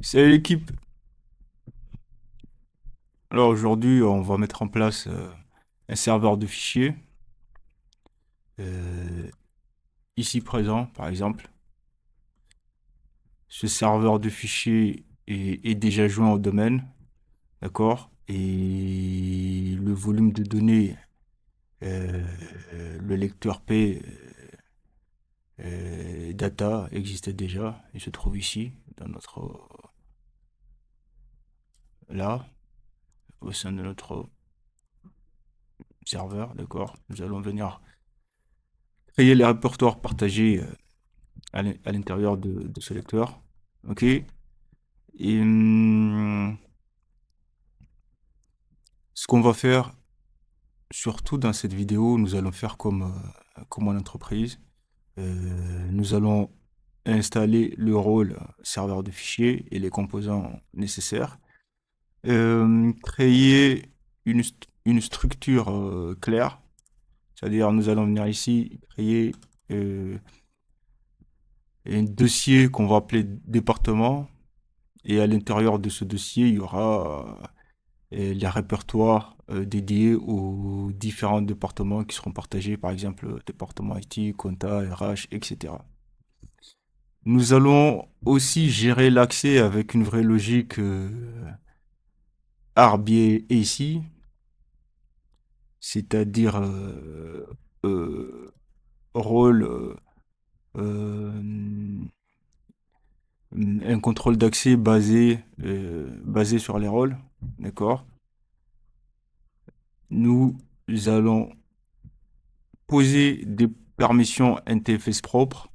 Salut l'équipe. Alors aujourd'hui, on va mettre en place un serveur de fichiers. euh, Ici présent, par exemple. Ce serveur de fichiers est déjà joint au domaine, d'accord? Et le volume de données, euh, le lecteur P data existe déjà. Il se trouve ici, dans notre là, au sein de notre serveur, d'accord? Nous allons venir créer les répertoires partagés à l'intérieur de ce lecteur. Ok. Et ce qu'on va faire, surtout dans cette vidéo, nous allons faire comme en entreprise. Nous allons installer le rôle serveur de fichiers et les composants nécessaires. Créer une structure claire. C'est-à-dire, nous allons venir ici créer euh, un dossier qu'on va appeler département. Et à l'intérieur de ce dossier, il y aura les répertoires dédiés aux différents départements qui seront partagés, par exemple, département IT, compta, RH, etc. Nous allons aussi gérer l'accès avec une vraie logique Arbier et ici, c'est-à-dire euh, rôle, euh, un contrôle d'accès basé sur les rôles, d'accord? Nous allons poser des permissions NTFS propres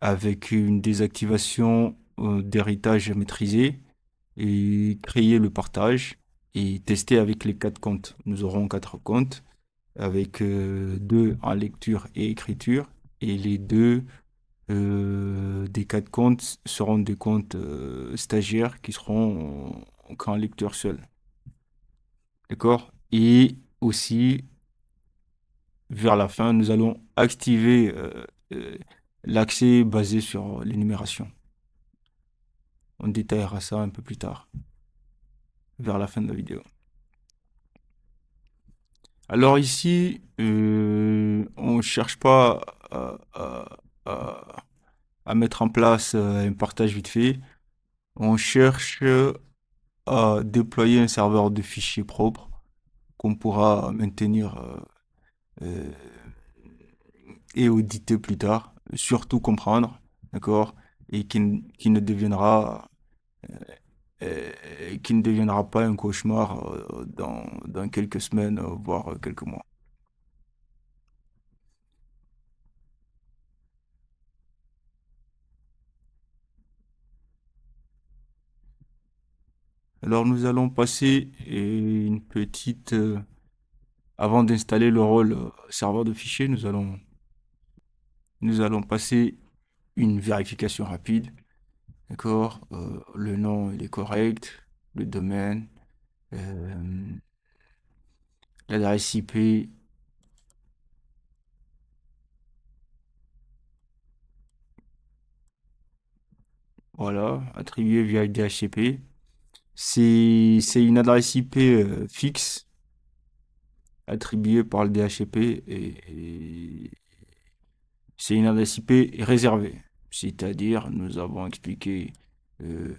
avec une désactivation d'héritage maîtrisé et créer le partage et tester avec les quatre comptes. Nous aurons quatre comptes avec deux en lecture et écriture et les deux des quatre comptes seront des comptes stagiaires qui seront qu'en lecture seule. D'accord? Et aussi vers la fin, nous allons activer euh, l'accès basé sur l'énumération. On détaillera ça un peu plus tard, vers la fin de la vidéo. Alors ici, on ne cherche pas à- à mettre en place un partage vite fait. On cherche à déployer un serveur de fichiers propre qu'on pourra maintenir euh, et auditer plus tard, surtout comprendre, d'accord, et qui ne deviendra qui ne deviendra pas un cauchemar dans quelques semaines, voire quelques mois. Alors nous allons passer une petite... avant d'installer le rôle serveur de fichiers, nous allons passer une vérification rapide. D'accord? Le nom il est correct, le domaine, euh, l'adresse IP, voilà, attribué via DHCP. C'est une adresse IP fixe attribuée par le DHCP et c'est une adresse IP réservée. C'est-à-dire, nous avons expliqué euh,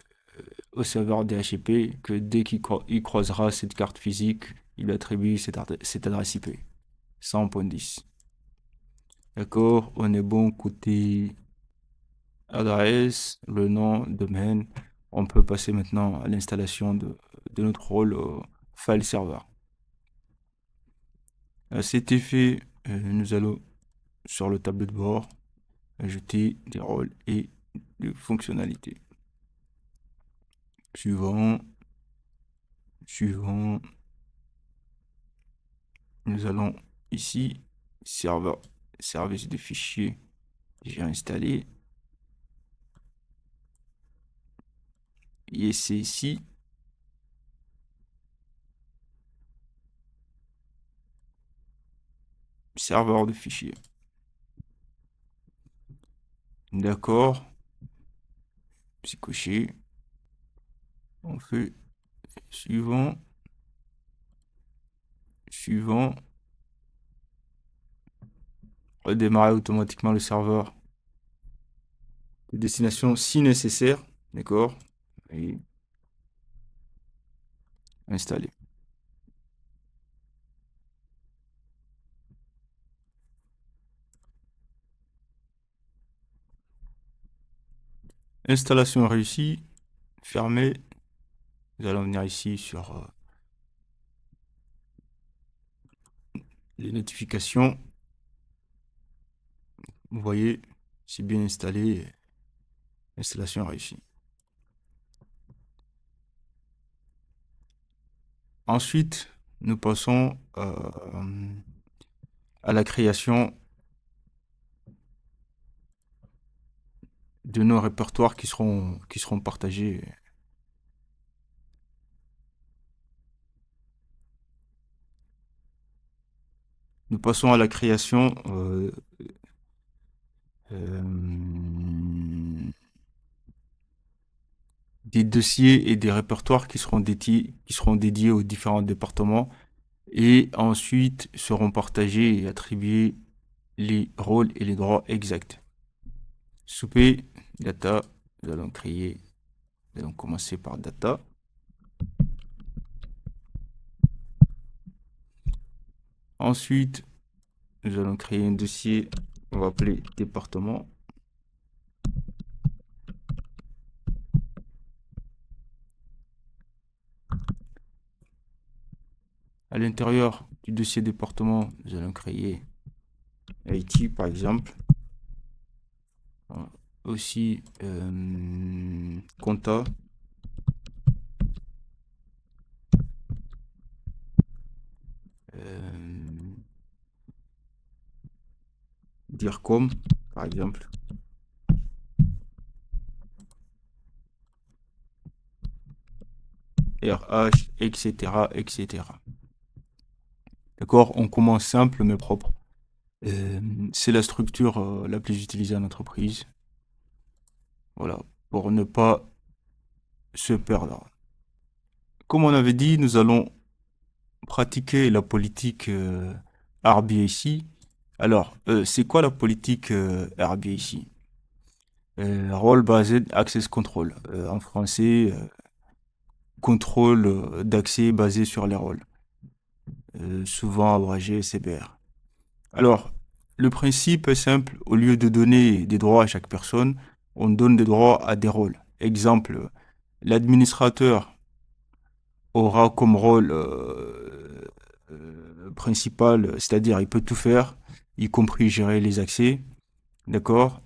au serveur DHCP que dès qu'il croisera cette carte physique, il attribue cette adresse IP. 100.10. D'accord, on est bon côté adresse, le nom, domaine. On peut passer maintenant à l'installation de notre rôle file server. À cet effet, nous allons sur le tableau de bord ajouter des rôles et des fonctionnalités. Suivant, suivant, nous allons ici, serveur, service de fichiers déjà installé. Et c'est ici, serveur de fichiers. D'accord, c'est coché. On fait suivant, suivant. Redémarrer automatiquement le serveur de destination si nécessaire. D'accord. Et installer. Installation réussie. Fermé. Nous allons venir ici sur les notifications. Vous voyez, c'est bien installé. Installation réussie. Ensuite, nous passons à la création de nos répertoires qui seront partagés. Nous passons à la création des dossiers et des répertoires qui seront dédiés aux différents départements et ensuite seront partagés et attribués les rôles et les droits exacts. Souper, data, nous allons commencer par data. Ensuite, nous allons créer un dossier, on va appeler département. À l'intérieur du dossier département, nous allons créer IT par exemple. Aussi compta. DIRCOM par exemple. RH, etc., etc. D'accord, on commence simple mais propre. C'est la structure la plus utilisée en entreprise. Voilà, pour ne pas se perdre. Comme on avait dit, nous allons pratiquer la politique RBAC. Alors, c'est quoi la politique RBAC? Role Based Access Control. En français, contrôle d'accès basé sur les rôles. Souvent abrégé CBR. Alors, le principe est simple. Au lieu de donner des droits à chaque personne, on donne des droits à des rôles. Exemple, l'administrateur aura comme rôle principal, c'est-à-dire il peut tout faire, y compris gérer les accès. D'accord.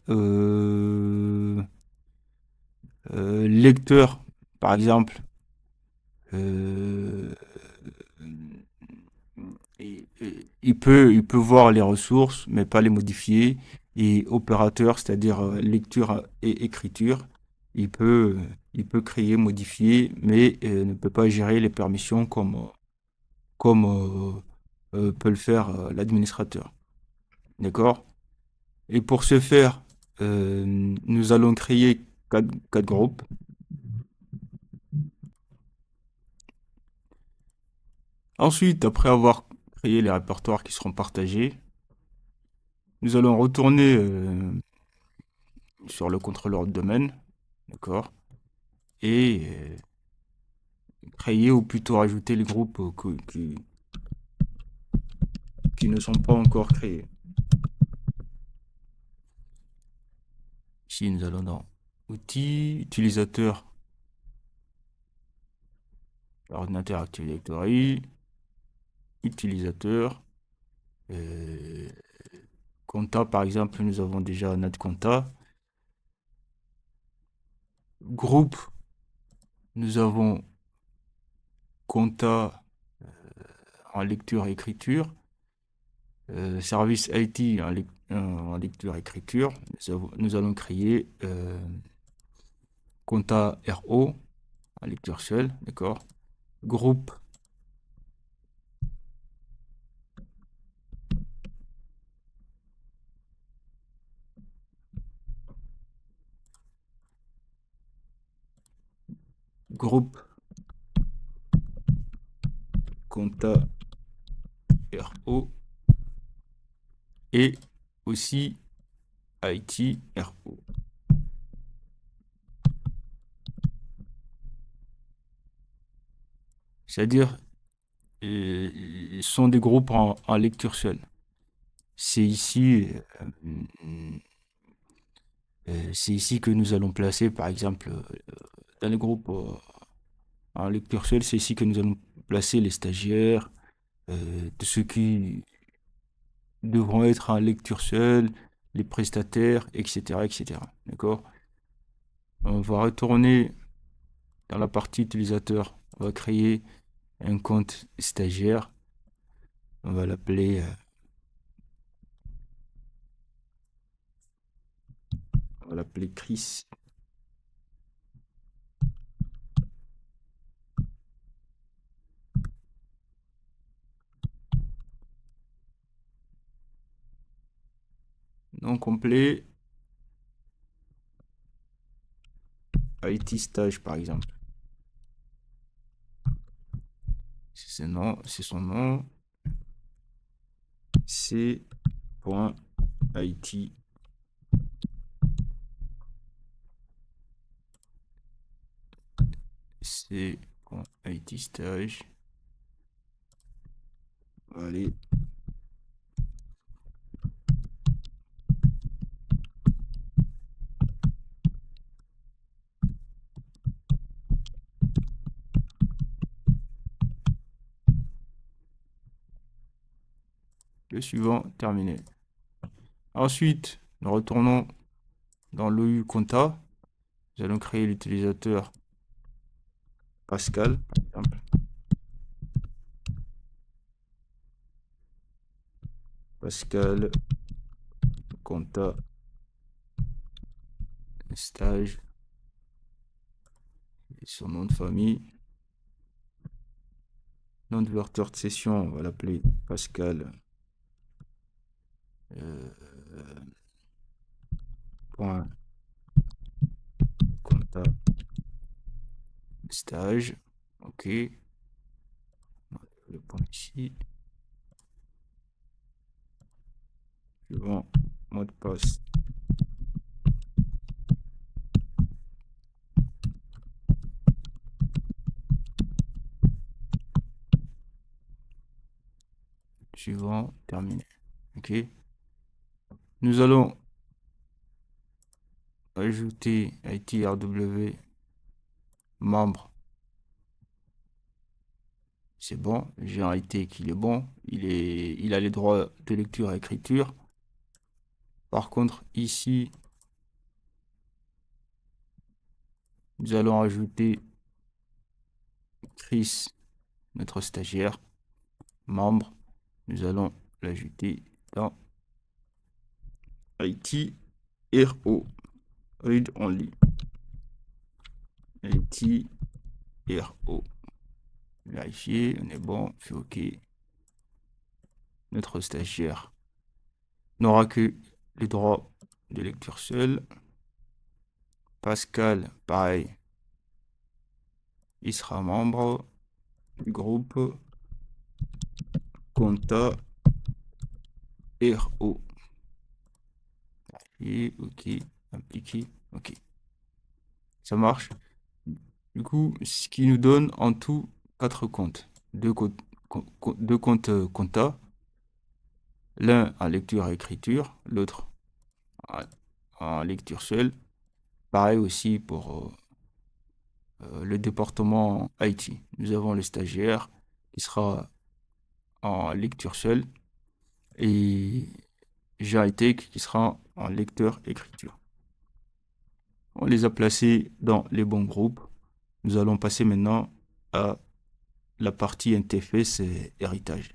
Lecteur, par exemple, euh, il peut voir les ressources, mais pas les modifier. Et opérateur, c'est-à-dire lecture et écriture, il peut, il peut créer, modifier, mais ne peut pas gérer les permissions comme peut le faire l'administrateur. D'accord? Et pour ce faire, nous allons créer quatre groupes. Ensuite, après avoir créé les répertoires qui seront partagés, nous allons retourner sur le contrôleur de domaine, d'accord, et créer ou plutôt rajouter les groupes qui ne sont pas encore créés. Ici, nous allons dans outils, utilisateurs, ordinateur Active Directory, utilisateur, compta par exemple, nous avons déjà notre compta. Groupe, nous avons compta en lecture et écriture. Service IT en lecture et écriture. Nous allons créer compta RO en lecture seule, d'accord. Groupe, groupe compta RO et aussi IT RO. C'est-à-dire, ce sont des groupes en lecture seule. C'est ici, c'est ici que nous allons placer, par exemple, dans les groupes en lecture seule, c'est ici que nous allons placer les stagiaires, de ceux qui devront être en lecture seule, les prestataires, etc., etc. D'accord? On va retourner dans la partie utilisateur. On va créer un compte stagiaire. On va l'appeler, Chris. Nom complet, IT stage par exemple. C'est son nom. C.IT. C.IT stage. Allez. Le suivant, terminé. Ensuite, nous retournons dans l'OU Compta. Nous allons créer l'utilisateur Pascal, par exemple. Pascal Compta stage et son nom de famille. Nom de vecteur de session, on va l'appeler Pascal. Point compta stage. Ok. Le point ici. Suivant, mot de passe. Suivant, terminé. Ok. Nous allons ajouter ITRW membre. C'est bon. J'ai un IT qui est bon. Il a les droits de lecture et écriture. Par contre, ici, nous allons ajouter Chris, notre stagiaire, membre. Nous allons l'ajouter dans IT RO. Read only. IT RO. Vérifier, on est bon, fait OK. Notre stagiaire n'aura que les droits de lecture seul. Pascal, pareil, il sera membre du groupe Compta RO. Et OK, appliquer, OK. Ça marche. Du coup, ce qui nous donne en tout 4 comptes. Deux comptes compta, l'un en lecture et écriture, l'autre en lecture seule. Pareil aussi pour le département IT. Nous avons le stagiaire qui sera en lecture seule et GITech qui sera en lecteur-écriture. On les a placés dans les bons groupes. Nous allons passer maintenant à la partie interface et héritage.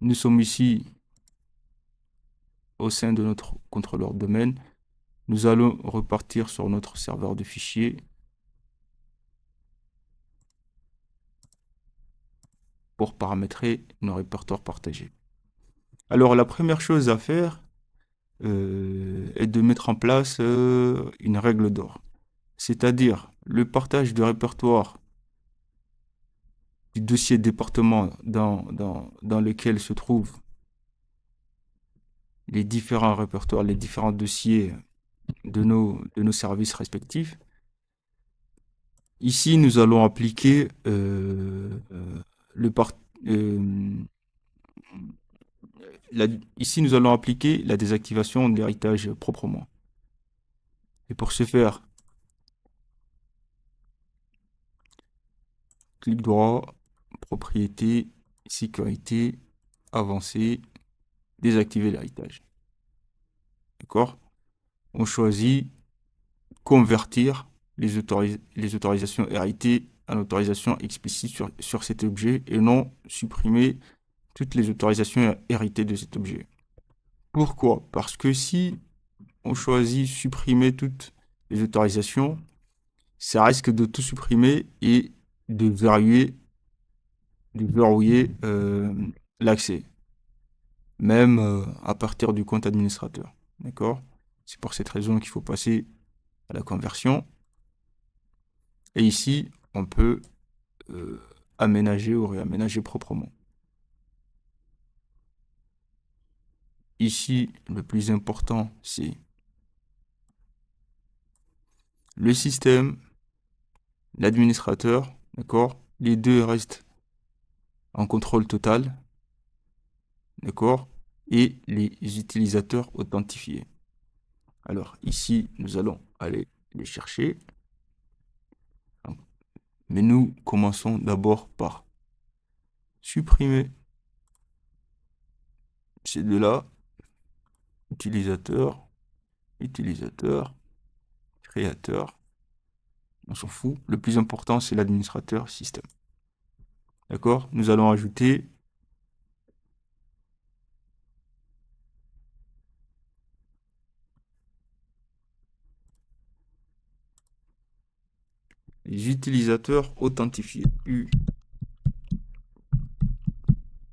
Nous sommes ici au sein de notre contrôleur domaine. Nous allons repartir sur notre serveur de fichiers pour paramétrer nos répertoires partagés. Alors, la première chose à faire est de mettre en place une règle d'or. C'est-à-dire, le partage de répertoire du dossier département dans lequel se trouvent les différents répertoires, les différents dossiers de nos services respectifs. Ici, nous allons appliquer le par- euh, ici, nous allons appliquer la désactivation de l'héritage proprement. Et pour ce faire, clic droit, propriété, sécurité, avancer, désactiver l'héritage. D'accord? On choisit convertir les autorisations héritées en autorisations explicites sur cet objet et non supprimer toutes les autorisations héritées de cet objet. Pourquoi? Parce que si on choisit supprimer toutes les autorisations, ça risque de tout supprimer et de verrouiller l'accès, même à partir du compte administrateur. D'accord? C'est pour cette raison qu'il faut passer à la conversion. Et ici, on peut aménager ou réaménager proprement. Ici, le plus important, c'est le système, l'administrateur, d'accord? Les deux restent en contrôle total, d'accord? Et les utilisateurs authentifiés. Alors ici, nous allons aller les chercher. Mais nous commençons d'abord par supprimer ces deux-là. Utilisateur, utilisateur, créateur. On s'en fout. Le plus important, c'est l'administrateur système. D'accord? Nous allons ajouter les utilisateurs authentifiés.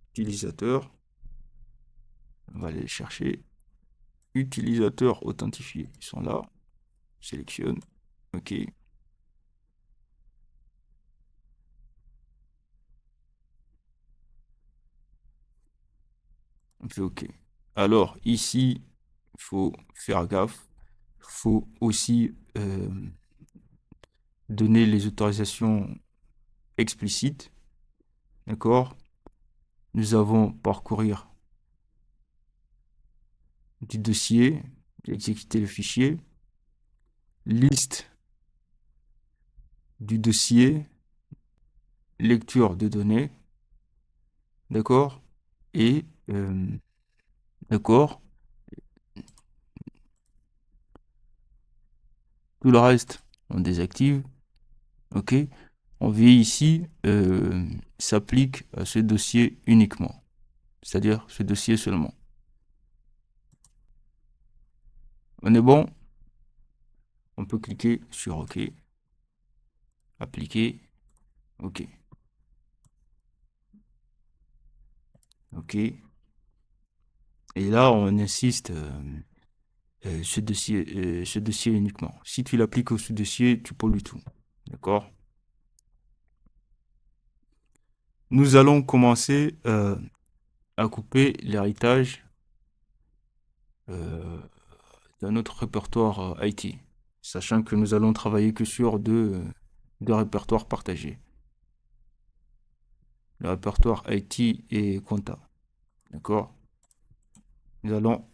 Utilisateur. On va aller les chercher. Utilisateurs authentifiés. Ils sont là. Sélectionne. OK. On fait OK. Alors, ici, il faut faire gaffe. Il faut aussi donner les autorisations explicites. D'accord? Nous avons parcourir du dossier, exécuter le fichier, liste du dossier, lecture de données, d'accord? Et d'accord, tout le reste, on désactive, ok? On vient ici, s'applique à ce dossier uniquement, c'est-à-dire ce dossier seulement. On est bon? On peut cliquer sur OK, appliquer, OK, OK. Et là, on insiste ce dossier uniquement. Si tu l'appliques au sous-dossier, tu pollues tout. D'accord? Nous allons commencer à couper l'héritage d'un notre répertoire IT, sachant que nous allons travailler que sur deux répertoires partagés. Le répertoire IT et compta. D'accord? Nous allons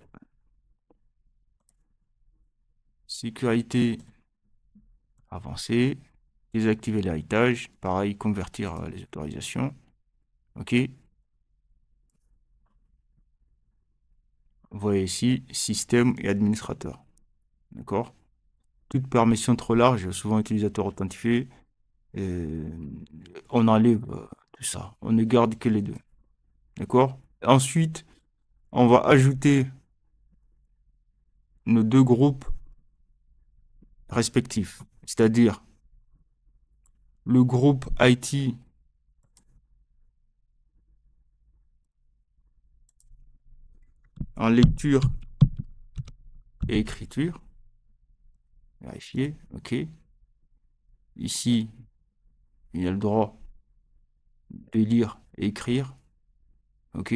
sécurité avancer, désactiver l'héritage, pareil, convertir les autorisations. OK? Vous voyez ici, système et administrateur. D'accord? Toute permission trop large, souvent utilisateur authentifié, on enlève tout ça. On ne garde que les deux. D'accord? Ensuite, on va ajouter nos deux groupes respectifs. C'est-à-dire le groupe IT en lecture et écriture. Vérifier. OK. Ici, il y a le droit de lire et écrire. OK.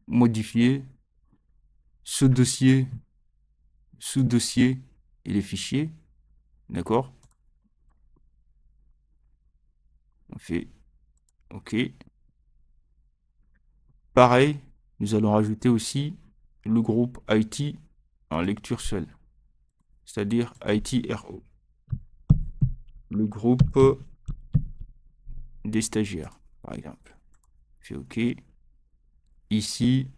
Modifier sous-dossier, sous-dossier et les fichiers. D'accord. On fait OK. Pareil, nous allons rajouter aussi le groupe IT en lecture seule, c'est-à-dire ITRO. Le groupe des stagiaires, par exemple. On fait OK. Ici,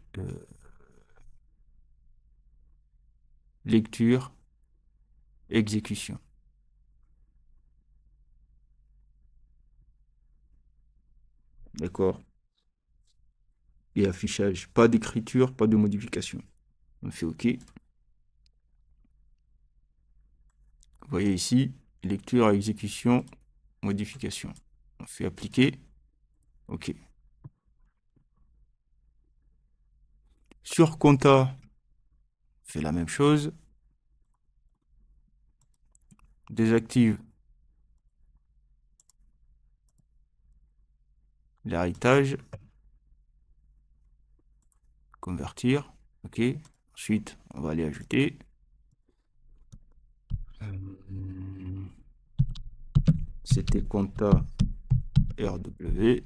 lecture, exécution. D'accord. Et affichage. Pas d'écriture, pas de modification. On fait OK. Vous voyez ici, lecture, exécution, modification. On fait appliquer. OK. Sur compta, on fait la même chose. Désactive l'héritage. Convertir. OK. Ensuite, on va aller ajouter. C'était compta RW.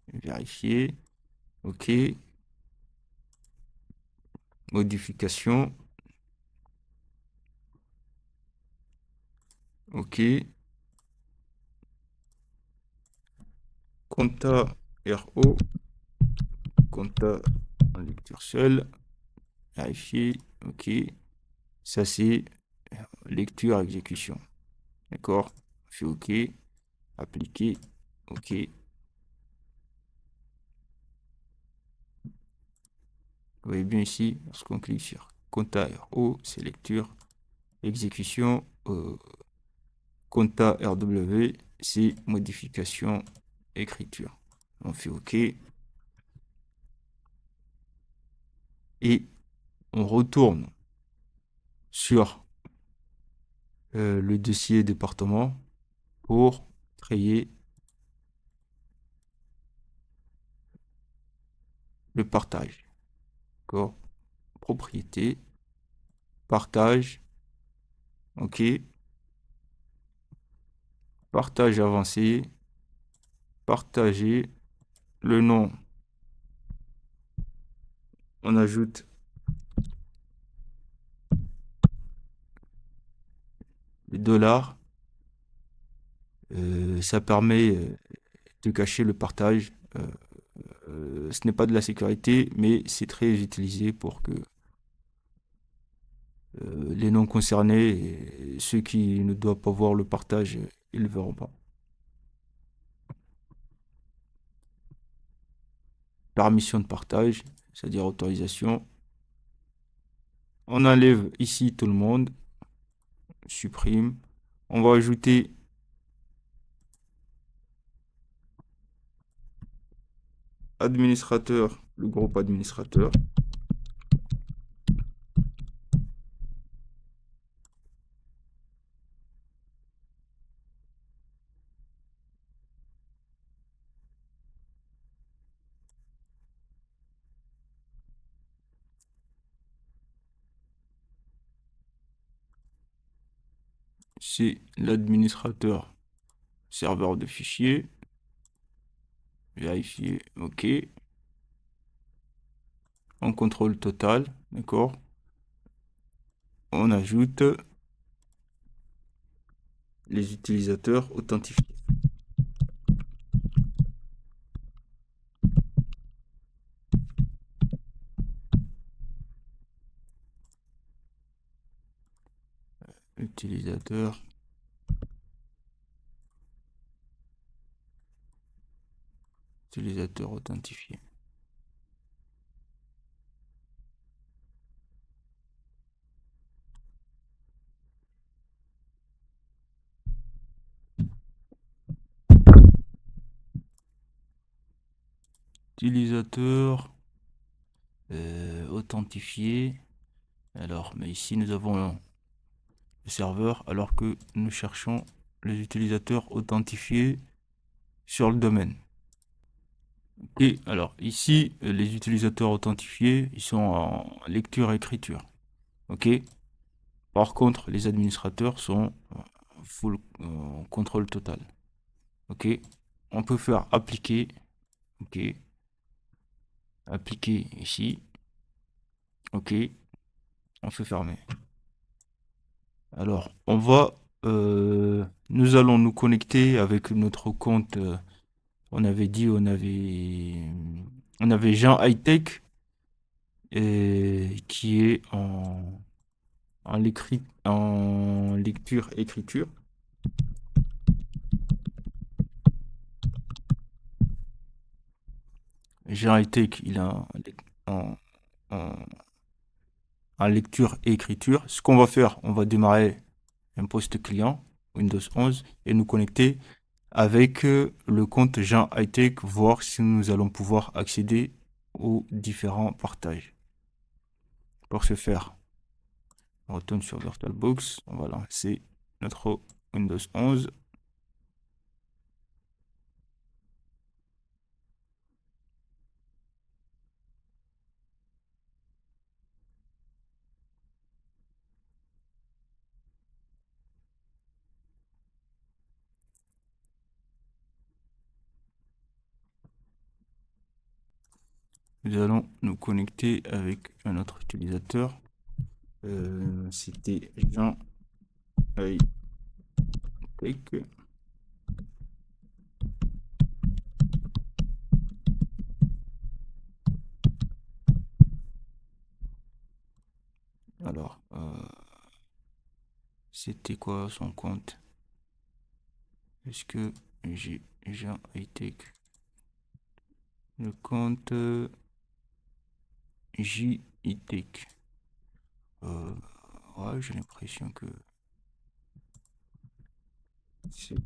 Vérifier. OK. Modification. OK. Compta RO. Compta en lecture seule. Vérifier. OK. Ça, c'est lecture, exécution. D'accord. On fait OK. Appliquer. OK. Vous voyez bien ici, lorsqu'on clique sur compta RO, c'est lecture, exécution. Compta RW, c'est modification, écriture. On fait OK. Et on retourne sur le dossier département pour créer le partage. D'accord. Propriété, partage. OK. Partage avancé. Partager. Le nom. On ajoute le dollar. Ça permet de cacher le partage. Ce n'est pas de la sécurité, mais c'est très utilisé pour que les non concernés et ceux qui ne doivent pas voir le partage, ils ne le verront pas. Permission de partage, c'est-à-dire autorisation. On enlève ici tout le monde. Supprime. On va ajouter administrateur, le groupe administrateur. C'est l'administrateur serveur de fichiers. Vérifier, OK. On contrôle total, d'accord. On ajoute les utilisateurs authentifiés. Utilisateur authentifié. Utilisateur authentifié. Alors, mais ici nous avons le serveur alors que nous cherchons les utilisateurs authentifiés sur le domaine. Et alors ici, les utilisateurs authentifiés, ils sont en lecture-écriture. Ok. Par contre, les administrateurs sont full contrôle total. Ok. On peut faire appliquer. Ok. Appliquer ici. Ok. On fait fermer. Alors, nous allons nous connecter avec notre compte. On avait dit, on avait Jean Hightech qui est en lecture-écriture. Jean Hightech, il a en, en- en lecture et écriture. Ce qu'on va faire, on va démarrer un poste client Windows 11 et nous connecter avec le compte Jean Hightech, voir si nous allons pouvoir accéder aux différents partages. Pour ce faire, on retourne sur VirtualBox, on va lancer notre Windows 11. Nous allons nous connecter avec un autre utilisateur. C'était Jean Hightech. Alors, c'était quoi son compte? Est-ce que j'ai Jean Hightech? Le compte J-Tech. Ouais, j'ai l'impression que c'est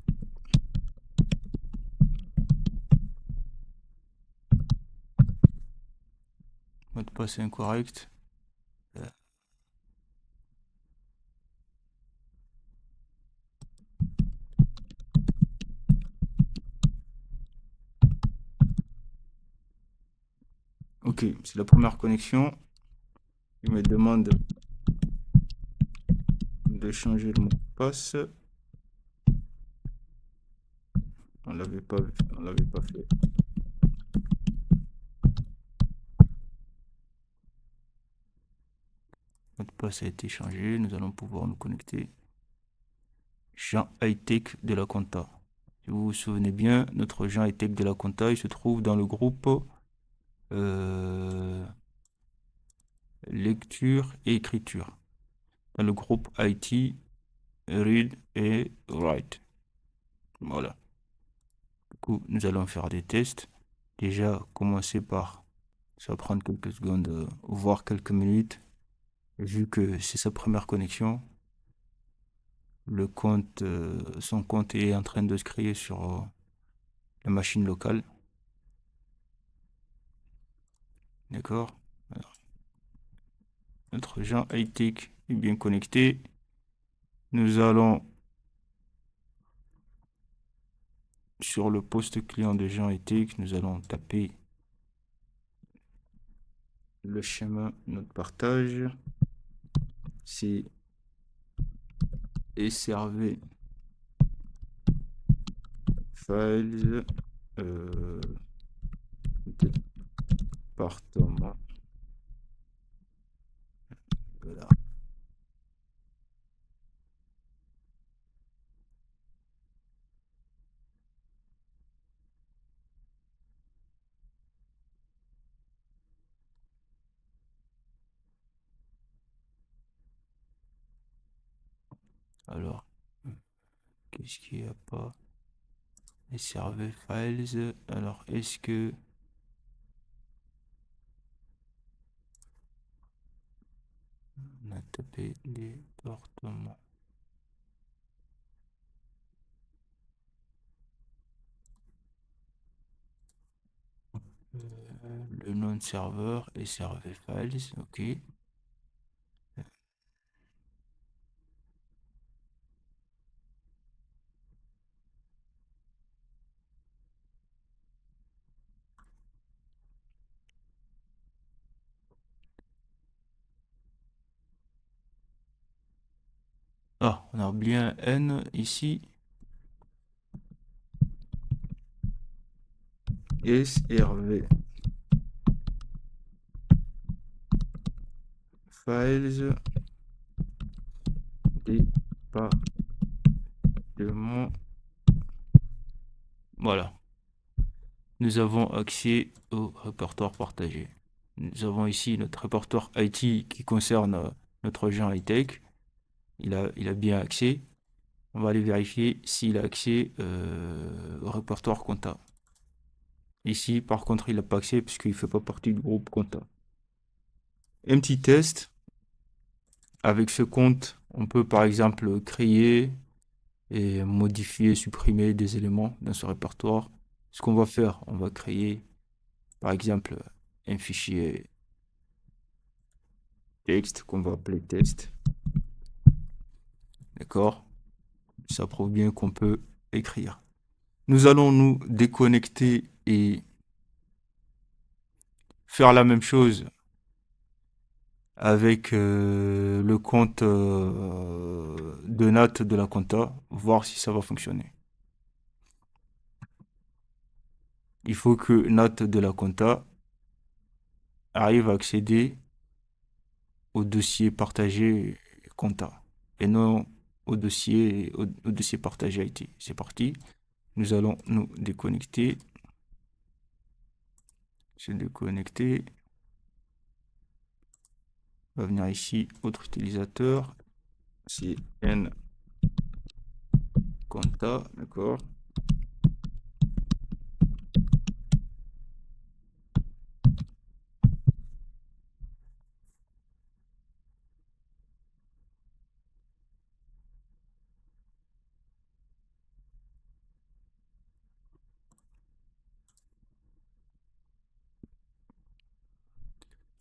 mot de passe incorrect. Euh, Ok, c'est la première connexion. Il me demande de changer le mot de passe. On l'avait pas fait. Le mot de passe a été changé. Nous allons pouvoir nous connecter. Jean Hightech de la Compta. Si vous vous souvenez bien, notre Jean Hightech de la Compta, il se trouve dans le groupe euh, lecture et écriture. Dans le groupe IT, Read et Write. Voilà. Du coup, nous allons faire des tests. Déjà, commencer par, ça va prendre quelques secondes, voire quelques minutes, vu que c'est sa première connexion. Son compte est en train de se créer sur la machine locale. D'accord? Alors, notre Jean Hightech est bien connecté. Nous allons sur le poste client de Jean Hightech, nous allons taper le schéma de notre partage. C'est SRV Files département. Voilà. Alors, qu'est-ce qu'il n'y a pas? SRV Files. Alors, est-ce que on a tapé département? Le nom de serveur SRV Files, ok. Ah, on a oublié un N ici. SRV files département. Voilà. Nous avons accès au répertoire partagé. Nous avons ici notre répertoire IT qui concerne notre agent high-tech. Il a bien accès. On va aller vérifier s'il a accès au répertoire compta. Ici, par contre, il n'a pas accès puisqu'il ne fait pas partie du groupe compta. Un petit test. Avec ce compte, on peut par exemple créer et modifier, supprimer des éléments dans ce répertoire. Ce qu'on va faire, on va créer par exemple un fichier texte qu'on va appeler test. D'accord? Ça prouve bien qu'on peut écrire. Nous allons nous déconnecter et faire la même chose avec le compte de Nat de la compta, voir si ça va fonctionner. Il faut que Nat de la compta arrive à accéder au dossier partagé compta et non au dossier partagé IT. C'est parti. Nous allons nous déconnecter. Se déconnecter. On va venir ici, autre utilisateur. C'est N compta, d'accord.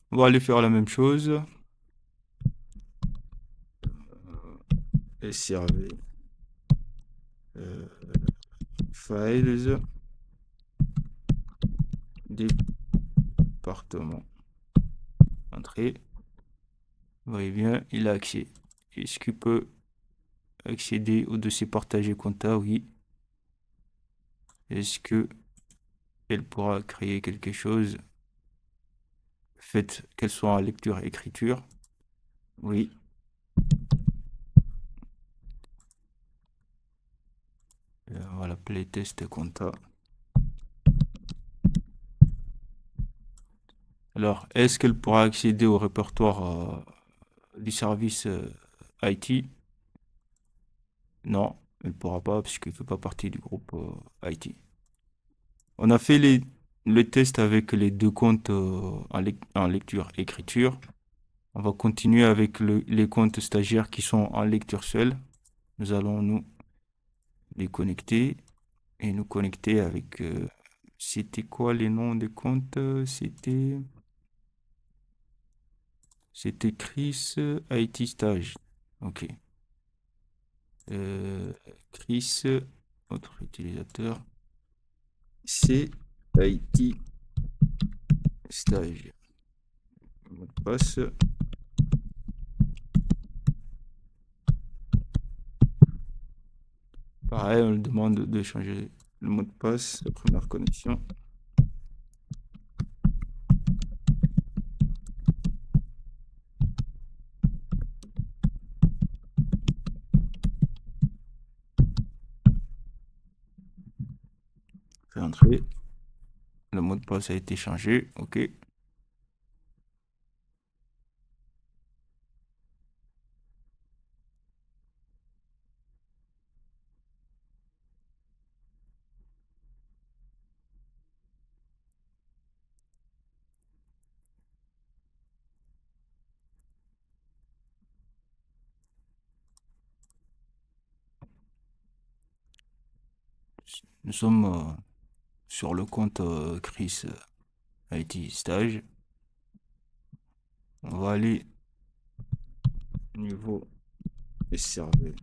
On va aller faire la même chose. SRV files département. Entrée. Vous voyez bien, il a accès. Est-ce qu'il peut accéder au dossier partagé compta? Oui. Est-ce que elle pourra créer quelque chose? Faites qu'elle soit en lecture et écriture. Oui. Voilà, playtest compta. Alors, est-ce qu'elle pourra accéder au répertoire du service IT? Non, elle ne pourra pas puisqu'il ne fait pas partie du groupe IT. On a fait les tests avec les deux comptes en lecture-écriture. On va continuer avec les comptes stagiaires qui sont en lecture seule. Nous allons nous les connecter et nous connecter avec... c'était quoi les noms des comptes? C'était Chris IT Stage. Ok. Euh, Chris, autre utilisateur. C'est IT Stage. Mot de passe. Pareil, on lui demande de changer le mot de passe, la première connexion. Fait entrer. Le mot de passe a été changé. Ok. Nous sommes sur le compte Chris IT Stage. On va aller niveau SRV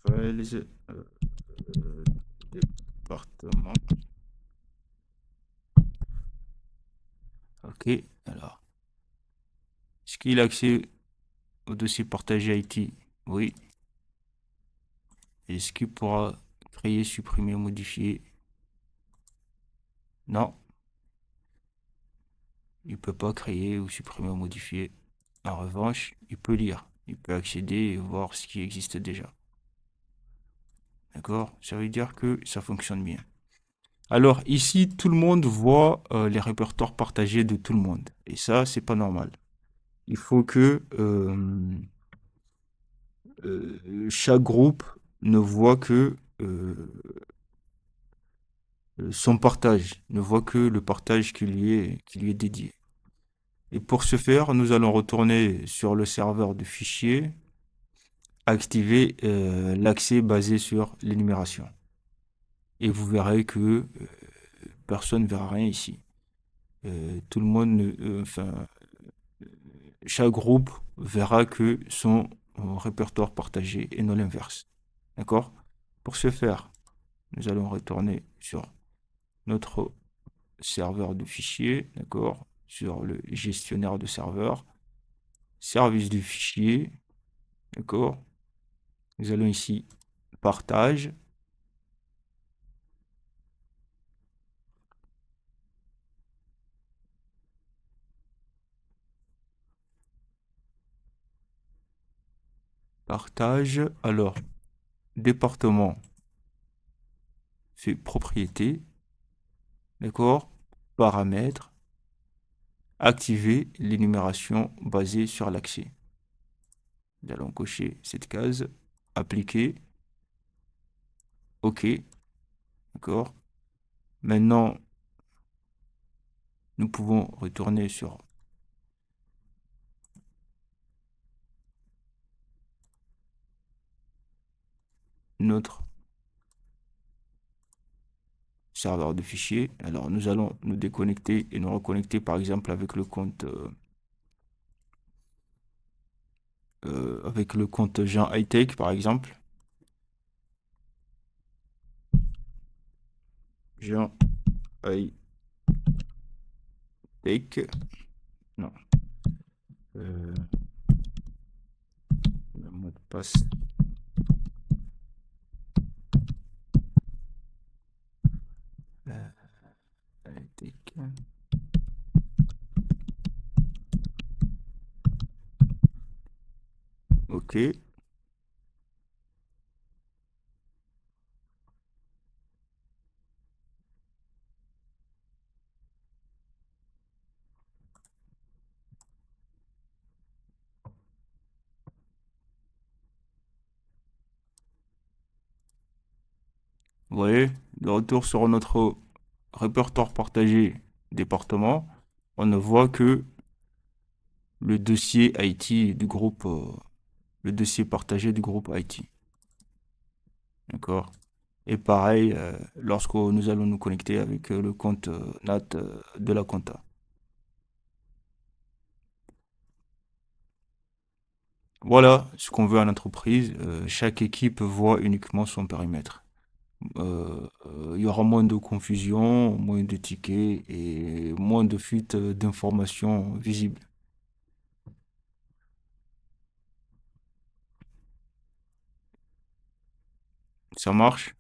Files département. Ok, alors. Est-ce qu'il a accès au dossier partagé IT? Oui. Est-ce qu'il pourra créer, supprimer, modifier? Non. Il ne peut pas créer ou supprimer ou modifier. En revanche, il peut lire. Il peut accéder et voir ce qui existe déjà. D'accord? Ça veut dire que ça fonctionne bien. Alors ici, tout le monde voit les répertoires partagés de tout le monde. Et ça, c'est pas normal. Il faut que chaque groupe ne voit que son partage, ne voit que le partage qui lui est dédié. Et pour ce faire, nous allons retourner sur le serveur de fichiers, activer l'accès basé sur l'énumération. Et vous verrez que personne ne verra rien ici. Tout le monde, enfin, chaque groupe verra que son répertoire partagé et non l'inverse. D'accord? Pour ce faire, nous allons retourner sur notre serveur de fichiers, d'accord? Sur le gestionnaire de serveur, service du fichier, d'accord? Nous allons ici partage. Partage. Alors, département, c'est propriété, d'accord? Paramètres, activer l'énumération basée sur l'accès. Nous allons cocher cette case, appliquer, OK, d'accord? Maintenant, nous pouvons retourner sur notre serveur de fichiers. Alors, nous allons nous déconnecter et nous reconnecter, par exemple, avec le compte Jean Hightech, par exemple. Jean Hightech. Non. Le mot de passe. Hightech. OK. Vous voyez, de retour sur notre répertoire partagé département, on ne voit que le dossier IT du groupe, le dossier partagé du groupe IT. D'accord? Et pareil, lorsque nous allons nous connecter avec le compte NAT de la compta. Voilà ce qu'on veut en entreprise. Chaque équipe voit uniquement son périmètre. Il y aura moins de confusion, moins de tickets et moins de fuite d'informations visibles. Ça marche?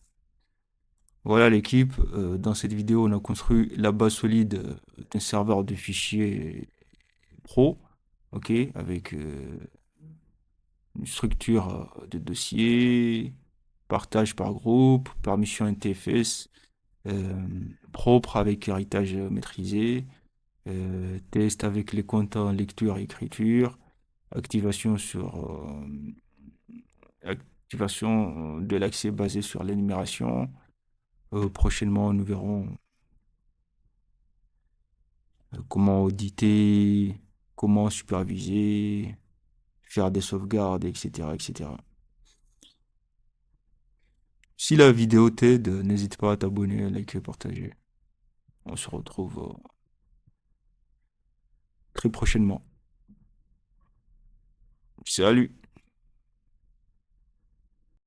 Voilà l'équipe. Dans cette vidéo, on a construit la base solide d'un serveur de fichiers pro, ok, avec une structure de dossier, partage par groupe, permission NTFS, propre avec héritage maîtrisé, test avec les comptes en lecture et écriture, activation sur activation de l'accès basé sur l'énumération. Prochainement, nous verrons comment auditer, comment superviser, faire des sauvegardes, etc., etc. Si la vidéo t'aide, n'hésite pas à t'abonner, à liker, partager. On se retrouve très prochainement. Salut!